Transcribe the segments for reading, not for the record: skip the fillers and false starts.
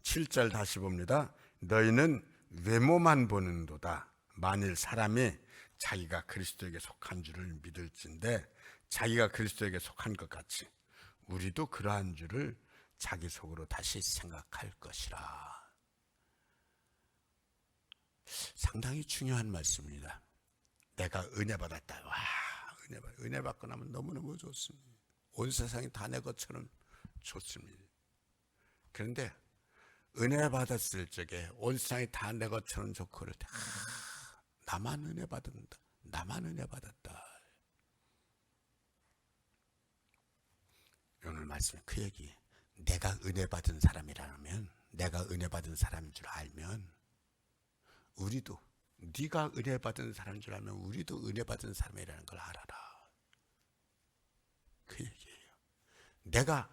7절 다시 봅니다. 너희는 외모만 보는도다. 만일 사람이 자기가 그리스도에게 속한 줄을 믿을진데 자기가 그리스도에게 속한 것 같이 우리도 그러한 줄을 자기 속으로 다시 생각할 것이라. 상당히 중요한 말씀입니다. 내가 은혜 받았다. 와, 은혜 받고 나면 너무너무 좋습니다. 온 세상이 다 내 것처럼 좋습니다. 그런데 은혜 받았을 적에 온 세상이 다 내 것처럼 좋고 그럴 때 나만 은혜 받는다. 나만 은혜 받았다. 오늘 말씀 그 얘기. 내가 은혜 받은 사람이라면, 내가 은혜 받은 사람인 줄 알면 우리도, 네가 은혜 받은 사람인 줄 알면 우리도 은혜 받은 사람이라는 걸 알아라. 그 얘기예요. 내가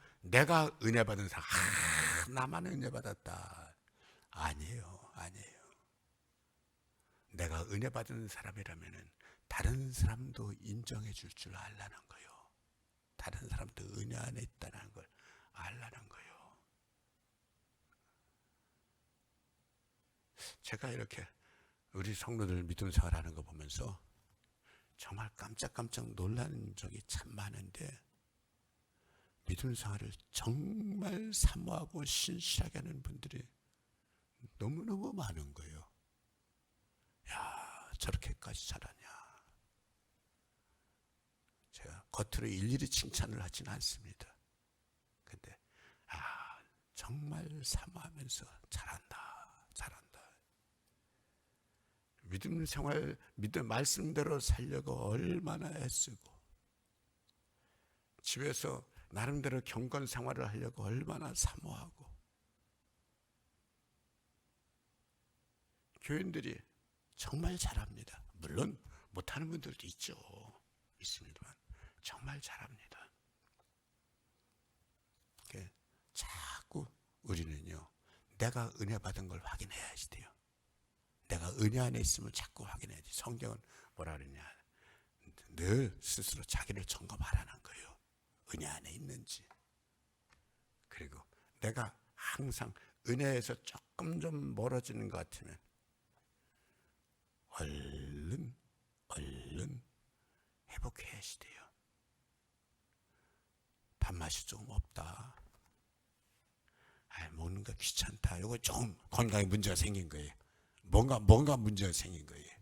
은혜 받은 사람, 나만 은혜 받았다. 아니에요. 내가 은혜 받은 사람이라면 다른 사람도 인정해 줄 줄 알라는 거예요. 다른 사람도 은혜 안에 있다는 걸 알라는 거예요. 제가 이렇게 우리 성도들 믿음 생활하는 거 보면서 정말 깜짝깜짝 놀라는 적이 참 많은데 믿음 생활을 정말 사모하고 신실하게 하는 분들이 너무너무 많은 거예요. 야, 저렇게까지 잘하냐. 제가 겉으로 일일이 칭찬을 하지는 않습니다. 근데 정말 사모하면서 잘한다. 믿음 생활, 믿음 말씀대로 살려고 얼마나 애쓰고 집에서 나름대로 경건 생활을 하려고 얼마나 사모하고 교인들이 정말 잘합니다. 물론 못하는 분들도 있습니다만 정말 잘합니다. 자꾸 우리는요, 내가 은혜 받은 걸 확인해야지 돼요. 내가 은혜 안에 있음을 자꾸 확인해야지. 성경은 뭐라 그러냐, 늘 스스로 자기를 점검하라는 거예요. 은혜 안에 있는지. 그리고 내가 항상 은혜에서 조금 좀 멀어지는 것 같으면 얼른 회복해야지 돼요. 밥맛이 조금 없다. 먹는 거 귀찮다. 이거 좀 건강에 문제가 생긴 거예요. 뭔가 문제가 생긴 거예요.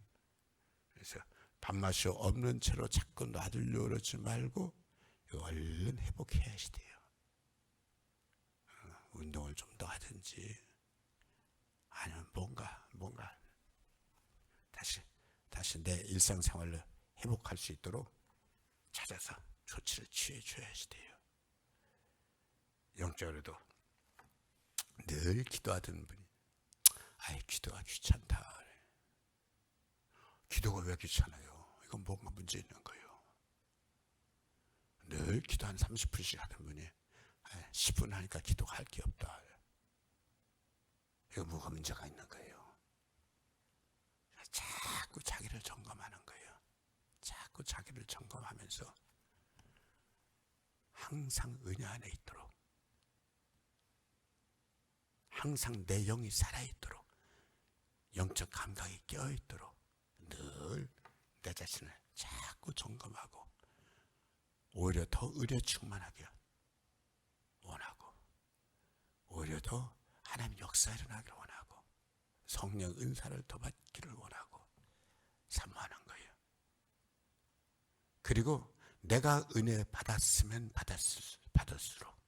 그래서 밥맛이 없는 채로 자꾸 놔두려고 그러지 말고 얼른 회복해야지 돼요. 운동을 좀 더 하든지 아니면 뭔가 다시 내 일상생활을 회복할 수 있도록 찾아서 조치를 취해줘야지 돼요. 영적으로도 늘 기도하던 분이 기도가 귀찮다. 기도가 왜 귀찮아요? 이건 뭔가 문제 있는 거예요. 늘 기도 한 30분씩 하던 분이 10분 하니까 기도가 할 게 없다. 이거 뭐가 문제가 있는 거예요. 자꾸 자기를 점검하는 거예요. 자꾸 자기를 점검하면서 항상 은혜 안에 있도록, 항상 내 영이 살아있도록, 영적 감각이 깨어있도록 늘 내 자신을 자꾸 점검하고 오히려 더 은혜 충만하게 원하고 오히려 더 하나님 역사 일어나기를 원하고 성령 은사를 더 받기를 원하고 사모하는 거예요. 그리고 내가 은혜 받았으면 받을수록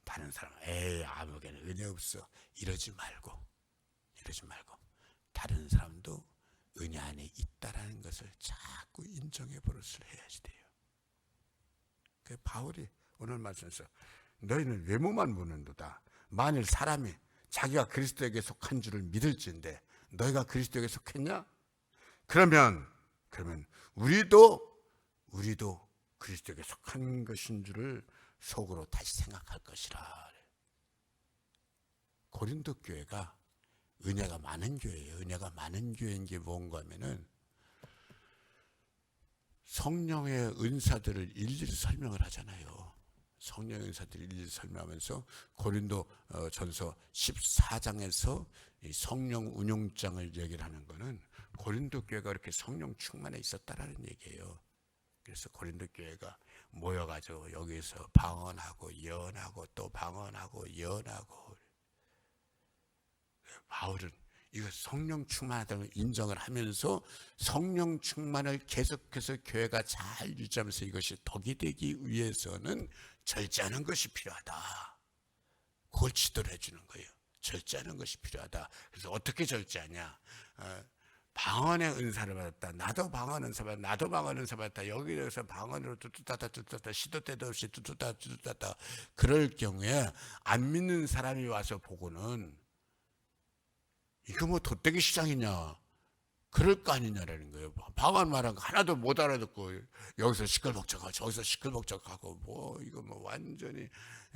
다른 사람 아무개는 은혜 없어 이러지 말고 다른 사람도 은혜 안에 있다라는 것을 자꾸 인정해 버릇을 해야지 돼요. 그 바울이 오늘 말씀에서 너희는 외모만 보는도다. 만일 사람이 자기가 그리스도에게 속한 줄을 믿을진데 너희가 그리스도에게 속했냐? 그러면 우리도 그리스도에게 속한 것인 줄을 속으로 다시 생각할 것이라. 고린도 교회가 은혜가 많은 교회예요. 은혜가 많은 교회인 게 뭔가 하면은 성령의 은사들을 일일이 설명을 하잖아요. 성령의 은사들을 일일이 설명하면서 고린도 전서 14장에서 이 성령 운용장을 얘기를 하는 거는 고린도 교회가 이렇게 성령 충만해 있었다라는 얘기예요. 그래서 고린도 교회가 모여가지고 여기서 방언하고 예언하고 또 방언하고 예언하고, 바울은 이거 성령 충만하다는 인정을 하면서 성령 충만을 계속해서 교회가 잘 유지하면서 이것이 덕이 되기 위해서는 절제하는 것이 필요하다. 그걸 지도를 해주는 거예요. 절제하는 것이 필요하다. 그래서 어떻게 절제하냐? 방언의 은사를 받았다. 나도 방언 은사 받았다. 나도 방언 은사 받았다. 여기에서 방언으로 뚜뚜따따 시도 때도 없이 뚜뚜따 그럴 경우에 안 믿는 사람이 와서 보고는 이거 뭐 돗대기 시장이냐, 그럴 거 아니냐라는 거예요. 방언 말한 거 하나도 못 알아듣고 여기서 시끌벅적하고 저기서 시끌벅적하고 뭐 이거 뭐 완전히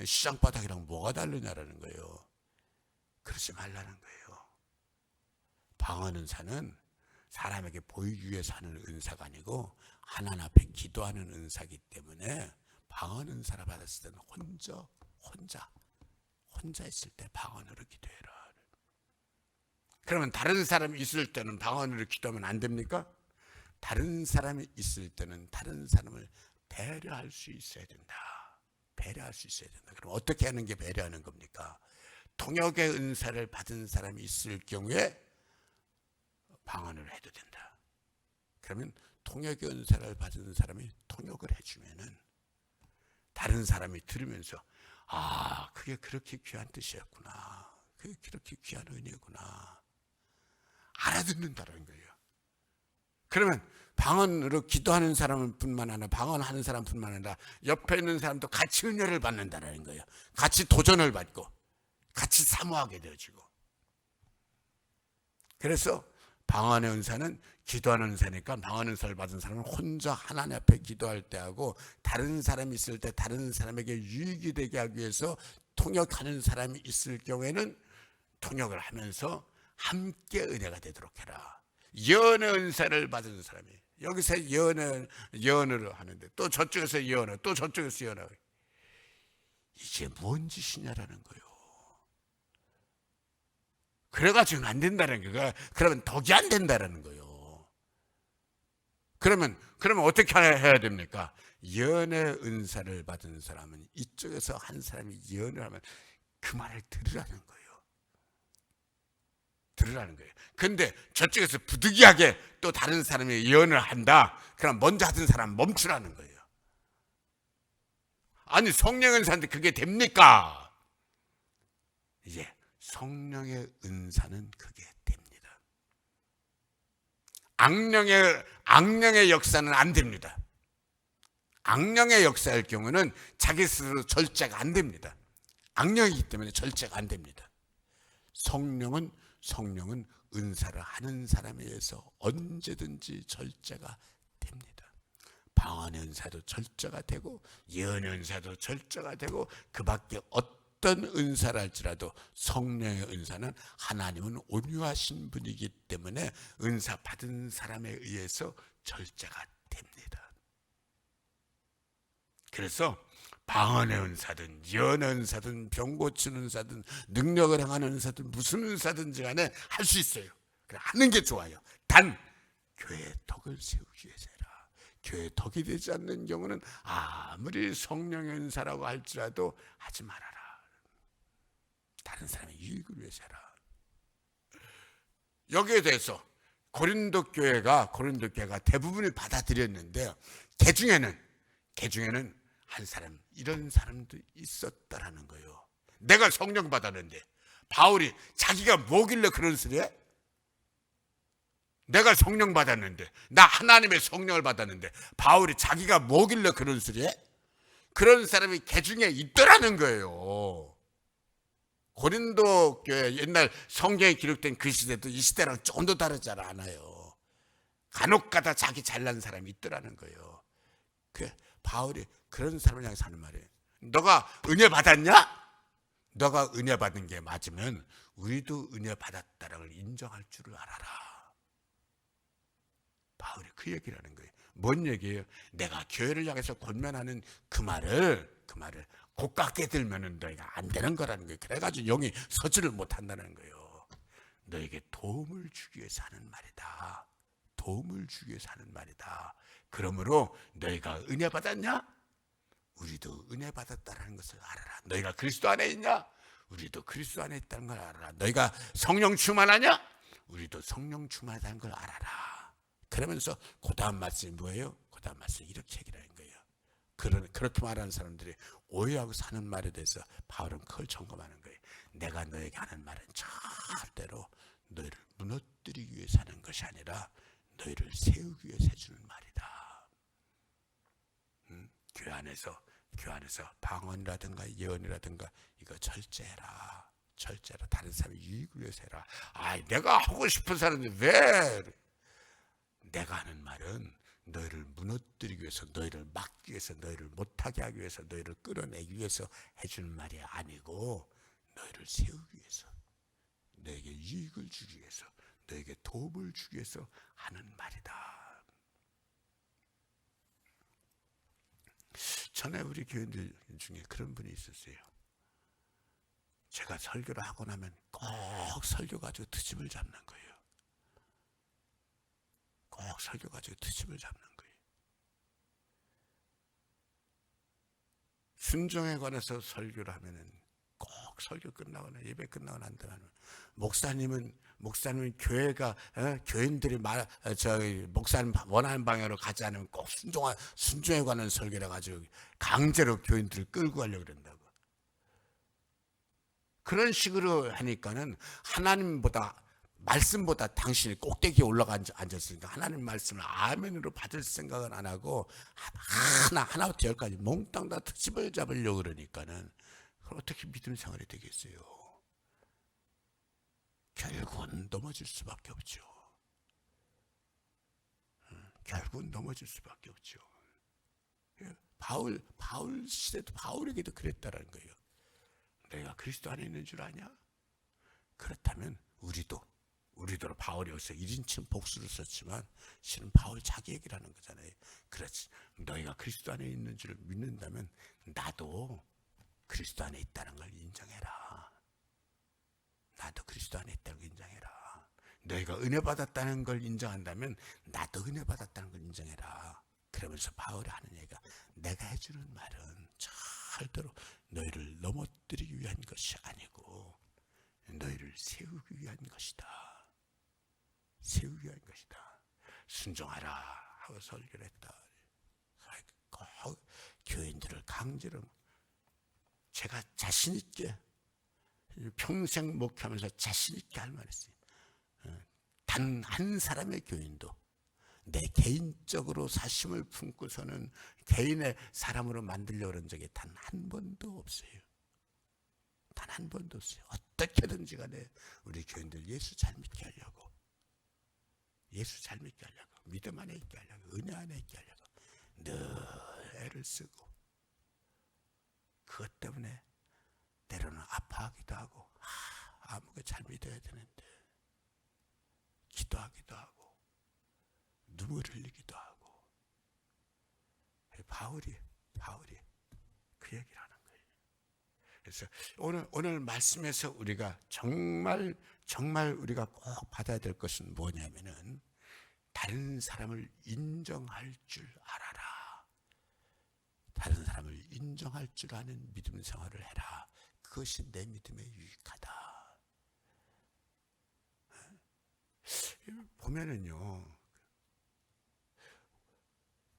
시장바닥이랑 뭐가 다르냐라는 거예요. 그러지 말라는 거예요. 방언 은사는 사람에게 보이기 위해서 하는 은사가 아니고 하나님 앞에 기도하는 은사이기 때문에 방언 은사를 받았을 때는 혼자 있을 때 방언으로 기도해라. 그러면 다른 사람이 있을 때는 방언으로 기도하면 안 됩니까? 다른 사람이 있을 때는 다른 사람을 배려할 수 있어야 된다. 배려할 수 있어야 된다. 그럼 어떻게 하는 게 배려하는 겁니까? 통역의 은사를 받은 사람이 있을 경우에 방언을 해도 된다. 그러면 통역의 은사를 받은 사람이 통역을 해주면은 다른 사람이 들으면서 아, 그게 그렇게 귀한 뜻이었구나. 그게 그렇게 귀한 은혜구나. 알아듣는다는 거예요. 그러면 방언으로 기도하는 사람뿐만 아니라 방언하는 사람뿐만 아니라 옆에 있는 사람도 같이 은혜를 받는다는 거예요. 같이 도전을 받고 같이 사모하게 되어지고. 그래서 방언의 은사는 기도하는 은사니까 방언 은사를 받은 사람은 혼자 하나님 앞에 기도할 때 하고 다른 사람이 있을 때 다른 사람에게 유익이 되게 하기 위해서 통역하는 사람이 있을 경우에는 통역을 하면서 함께 은혜가 되도록 해라. 예언의 은사를 받은 사람이 여기서 예언을 하는데 또 저쪽에서 예언을 또 저쪽에서 예언을, 이게 뭔 짓이냐라는 거예요. 그래가지고는 안 된다는 거예요. 그러면 덕이 안 된다는 거예요. 그러면 어떻게 해야 됩니까? 예언의 은사를 받은 사람은 이쪽에서 한 사람이 예언을 하면 그 말을 들으라는 거예요. 들으라는 거예요. 근데 저쪽에서 부득이하게 또 다른 사람이 예언을 한다. 그럼 먼저 하던 사람 멈추라는 거예요. 아니 성령의 은사인데 그게 됩니까? 이제 성령의 은사는 그게 됩니다. 악령의 역사는 안 됩니다. 악령의 역사일 경우는 자기 스스로 절제가 안 됩니다. 악령이기 때문에 절제가 안 됩니다. 성령은 은사를 하는 사람에 의해서 언제든지 절제가 됩니다. 방언의 은사도 절제가 되고 예언의 은사도 절제가 되고 그 밖에 어떤 은사를 할지라도 성령의 은사는 하나님은 온유하신 분이기 때문에 은사 받은 사람에 의해서 절제가 됩니다. 그래서 방언의 은사든 예언의 은사든 병 고치는 은사든 능력을 행하는 은사든 무슨 은사든지 간에 할 수 있어요. 그래, 하는 게 좋아요. 단 교회의 덕을 세우기 위해서 해라. 교회의 덕이 되지 않는 경우는 아무리 성령의 은사라고 할지라도 하지 말아라. 다른 사람의 유익을 위해서 해라. 여기에 대해서 고린도 교회가 대부분이 받아들였는데 개 중에는 한 사람, 이런 사람도 있었다라는 거예요. 내가 성령 받았는데 바울이 자기가 뭐길래 그런 소리 해? 내가 성령 받았는데, 나 하나님의 성령을 받았는데 바울이 자기가 뭐길래 그런 소리 해? 그런 사람이 개 중에 있더라는 거예요. 고린도 교회 옛날 성경에 기록된 그 시대도 이 시대랑 조금 더 다르지 않아요. 간혹가다 자기 잘난 사람이 있더라는 거예요. 바울이 그런 사람을 향해서 하는 말이에요. 너가 은혜 받았냐? 너가 은혜 받은 게 맞으면 우리도 은혜 받았다라는 걸 인정할 줄을 알아라. 바울이 그 얘기를 하는 거예요. 뭔 얘기예요? 내가 교회를 향해서 권면하는 그 말을 고깝게 들면은 너희가 안 되는 거라는 거예요. 그래가지고 영이 서지를 못한다는 거예요. 너에게 도움을 주기 위해서 하는 말이다. 도움을 주기 위해서 하는 말이다. 그러므로 너희가 은혜 받았냐? 우리도 은혜 받았다는 것을 알아라. 너희가 그리스도 안에 있냐? 우리도 그리스도 안에 있다는 걸 알아라. 너희가 성령 충만하냐? 우리도 성령 충만하다는 걸 알아라. 그러면서 그 다음 말씀이 뭐예요? 그 다음 말씀이 이렇게 얘기를 하는 거예요. 그렇게 말하는 사람들이 오해하고 사는 말에 대해서 바울은 그걸 점검하는 거예요. 내가 너에게 하는 말은 절대로 너희를 무너뜨리기 위해서 하는 것이 아니라 너희를 세우기 위해서 해주는 말이다. 교회 안에서 방언이라든가 예언이라든가 이거 절제해라. 다른 사람의 유익을 위해서 해라. 내가 하고 싶은 사람인데 왜? 내가 하는 말은 너희를 무너뜨리기 위해서, 너희를 막기 위해서, 너희를 못하게 하기 위해서, 너희를 끌어내기 위해서 해주는 말이 아니고 너희를 세우기 위해서, 너에게 유익을 주기 위해서, 너에게 도움을 주기 위해서 하는 말이다. 전에 우리 교인들 중에 그런 분이 있었어요. 제가 설교를 하고 나면 꼭 설교 가지고 트집을 잡는 거예요. 꼭 설교 가지고 트집을 잡는 거예요. 순종에 관해서 설교를 하면은 꼭 설교 끝나거나 예배 끝나고 난 다음에 목사님은 교회가 교인들이 목사님 원하는 방향으로 가지 않으면 꼭 순종에 관한 설교를 가지고 강제로 교인들을 끌고 가려고 그런다고. 그런 식으로 하니까는 말씀보다 당신이 꼭대기에 올라가 앉았으니까 하나님 말씀을 아멘으로 받을 생각은 안 하고 하나부터 열까지 몽땅 다 트집을 잡으려고 그러니까는 어떻게 믿음 생활이 되겠어요? 결국은 넘어질 수밖에 없죠. 결국은 넘어질 수밖에 없죠. 바울 시대도 바울에게도 그랬다라는 거예요. 내가 그리스도 안에 있는 줄 아냐? 그렇다면 우리도 바울이 여기서 1인칭 복수를 썼지만 실은 바울 자기 얘기를 하는 거잖아요. 그렇지. 너희가 그리스도 안에 있는 줄 믿는다면 나도 그리스도 안에 있다는 걸 인정해라. 나도 그리스도 안에 있다는 걸 인정해라. 너희가 은혜 받았다는 걸 인정한다면 나도 은혜 받았다는 걸 인정해라. 그러면서 바울이 하는 얘기가 내가 해주는 말은 절대로 너희를 넘어뜨리기 위한 것이 아니고 너희를 세우기 위한 것이다. 세우기 위한 것이다. 순종하라 하고 설교를 했다. 꼭 교인들을 강제로 제가 자신 있게 평생 목회하면서 자신 있게 할 말했어요. 단 한 사람의 교인도 내 개인적으로 사심을 품고서는 개인의 사람으로 만들려고 그런 적이 단 한 번도 없어요. 단 한 번도 없어요. 어떻게든지 간에 우리 교인들 예수 잘 믿게 하려고, 믿음 안에 있게 하려고, 은혜 안에 있게 하려고 늘 애를 쓰고, 그것 때문에 때로는 아파하기도 하고 아무게 잘 믿어야 되는데 기도하기도 하고 눈물 흘리기도 하고. 바울이 그 얘기를 하는 거예요. 그래서 오늘 말씀에서 우리가 정말 우리가 꼭 받아야 될 것은 뭐냐면은 다른 사람을 인정할 줄 알아라. 다른 사람을 인정할 줄 아는 믿음 생활을 해라. 그것이 내 믿음에 유익하다. 보면은요,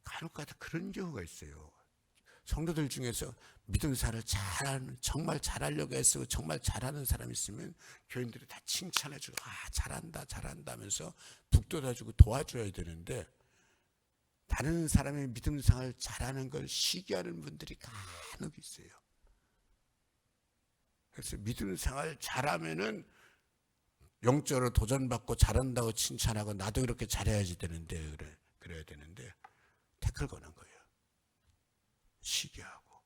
간혹가다 그런 경우가 있어요. 성도들 중에서 믿음 생활을 정말 잘하려고 애쓰고 정말 잘하는 사람이 있으면 교인들이 다 칭찬해주고 잘한다 하면서 북돋아주고 도와줘야 되는데, 다른 사람의 믿음 생활을 잘하는 걸 시기하는 분들이 간혹 있어요. 그래서 믿음 생활 잘하면은 영적으로 도전받고 잘한다고 칭찬하고 나도 이렇게 잘해야지 되는데, 그래야 되는데 태클 거는 거예요. 시기하고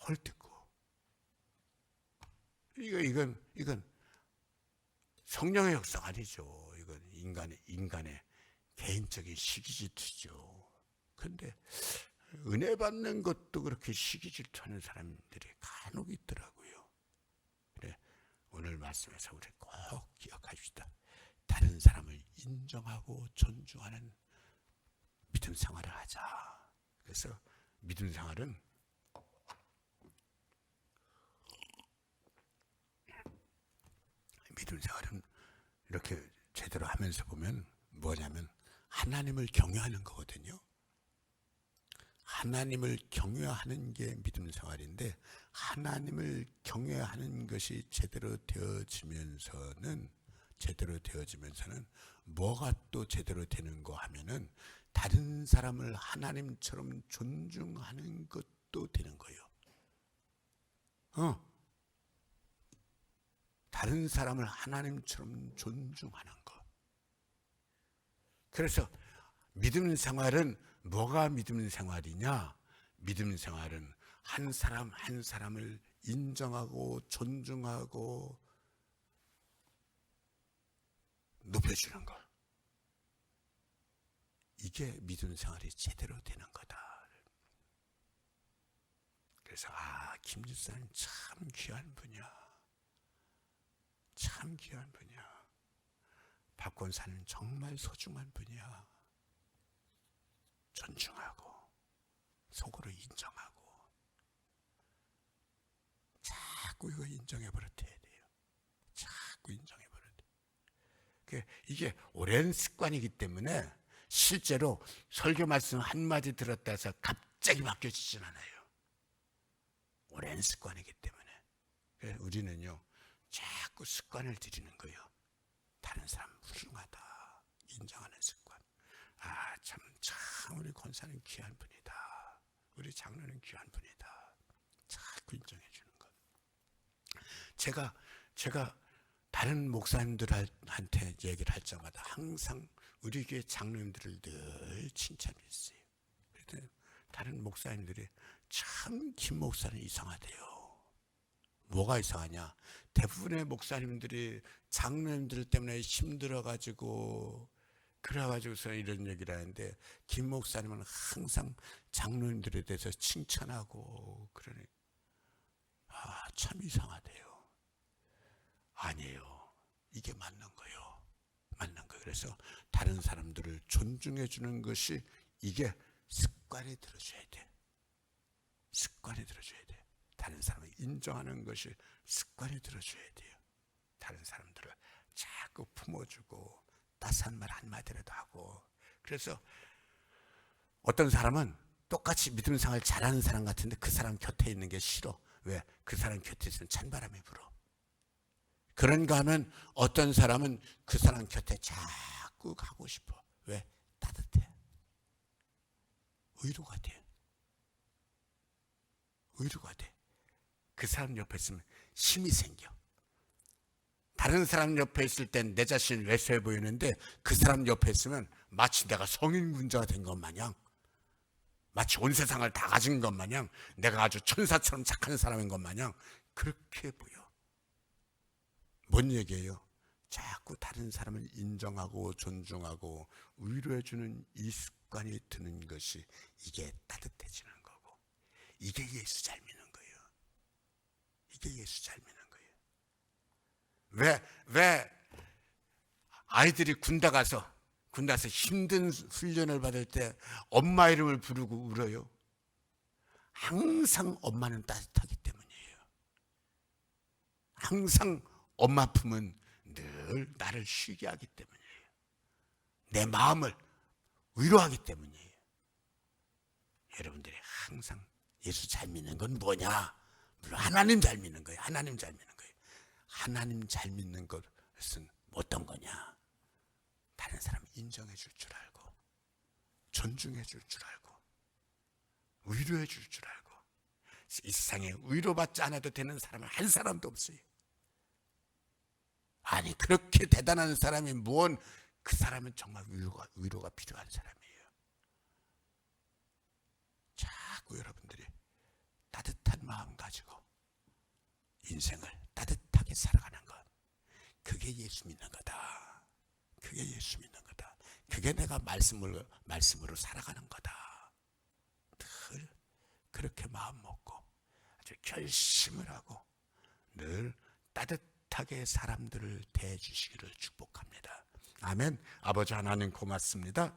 헐뜯고. 이건 성령의 역사가 아니죠. 이건 인간의 개인적인 시기 질투죠. 근데 은혜 받는 것도 그렇게 시기 질투하는 사람들이 간혹 있더라고요. 그래, 오늘 말씀에서 우리 꼭 기억합시다. 다른 사람을 인정하고 존중하는 믿음 생활을 하자. 그래서 믿음 생활은 이렇게 제대로 하면서 보면 뭐냐면 하나님을 경외하는 거거든요. 하나님을 경외하는 게 믿음 생활인데, 하나님을 경외하는 것이 제대로 되어지면서는 뭐가 또 제대로 되는 거 하면은 다른 사람을 하나님처럼 존중하는 것도 되는 거예요. 다른 사람을 하나님처럼 존중하는 것. 그래서 믿음 생활은 뭐가 믿음 생활이냐? 믿음 생활은 한 사람 한 사람을 인정하고 존중하고 높여주는 것. 이게 믿음 생활이 제대로 되는 거다. 그래서 김 집사님 참 귀한 분이야. 참 귀한 분이야. 박권사는 정말 소중한 분이야. 존중하고 속으로 인정하고 자꾸 이거 인정해버려야 돼요. 자꾸 인정해버려야 돼요. 이게 오랜 습관이기 때문에 실제로 설교 말씀 한마디 들었다 해서 갑자기 바뀌어지진 않아요. 오랜 습관이기 때문에. 그래서 우리는요 자꾸 습관을 들이는 거예요. 다른 사람 훌륭하다 인정하는 습관. 참 우리 권사는 귀한 분이다. 우리 장로는 귀한 분이다. 자꾸 인정해 주는 것. 제가 다른 목사님들한테 얘기를 할 때마다 항상 우리 교회 장로님들을 늘 칭찬했어요. 그랬더니 다른 목사님들이 참 김 목사는 이상하대요. 뭐가 이상하냐? 대부분의 목사님들이 장로님들 때문에 힘들어가지고 그래가지고서 이런 얘기를 하는데, 김 목사님은 항상 장로님들에 대해서 칭찬하고 그러니 참 이상하대요. 아니에요. 이게 맞는 거예요. 맞는 거예요. 그래서 다른 사람들을 존중해 주는 것이 이게 습관이 들어줘야 돼. 습관이 들어줘야 돼. 다른 사람을 인정하는 것이 습관이 들어줘야 돼요. 다른 사람들을 자꾸 품어주고 따스한 말 한마디라도 하고. 그래서 어떤 사람은 똑같이 믿음 생활 잘하는 사람 같은데 그 사람 곁에 있는 게 싫어. 왜? 그 사람 곁에 있으면 찬바람이 불어. 그런가 하면 어떤 사람은 그 사람 곁에 자꾸 가고 싶어. 왜? 따뜻해. 위로가 돼. 위로가 돼. 그 사람 옆에 있으면 힘이 생겨. 다른 사람 옆에 있을 땐 내 자신이 왜소해 보이는데 그 사람 옆에 있으면 마치 내가 성인군자가 된 것 마냥, 마치 온 세상을 다 가진 것 마냥, 내가 아주 천사처럼 착한 사람인 것 마냥 그렇게 보여. 뭔 얘기예요? 자꾸 다른 사람을 인정하고 존중하고 위로해주는 이 습관이 드는 것이 이게 따뜻해지는 거고, 이게 예수 잘 믿는 거예요. 이게 예수 잘 믿는 거예요. 왜 아이들이 군대 가서 힘든 훈련을 받을 때 엄마 이름을 부르고 울어요? 항상 엄마는 따뜻하기 때문이에요. 항상 엄마 품은 늘 나를 쉬게 하기 때문이에요. 내 마음을 위로하기 때문이에요. 여러분들이 항상 예수 잘 믿는 건 뭐냐? 물론 하나님 잘 믿는 거예요. 하나님 잘 믿는 거예요. 하나님 잘 믿는 것은 어떤 거냐? 다른 사람 인정해 줄 줄 알고, 존중해 줄 줄 알고, 위로해 줄 줄 알고. 이 세상에 위로받지 않아도 되는 사람은 한 사람도 없어요. 아니 그렇게 대단한 사람이 뭔, 그 사람은 정말 위로가 필요한 사람이에요. 자꾸 여러분들이 따뜻한 마음 가지고 인생을 따뜻하게 살아가는 것, 그게 예수 믿는 거다. 그게 예수 믿는 거다. 그게 내가 말씀으로 살아가는 거다. 늘 그렇게 마음 먹고 아주 결심을 하고 늘 따뜻하게 사람들을 대해 주시기를 축복합니다. 아멘. 아버지 하나님 고맙습니다.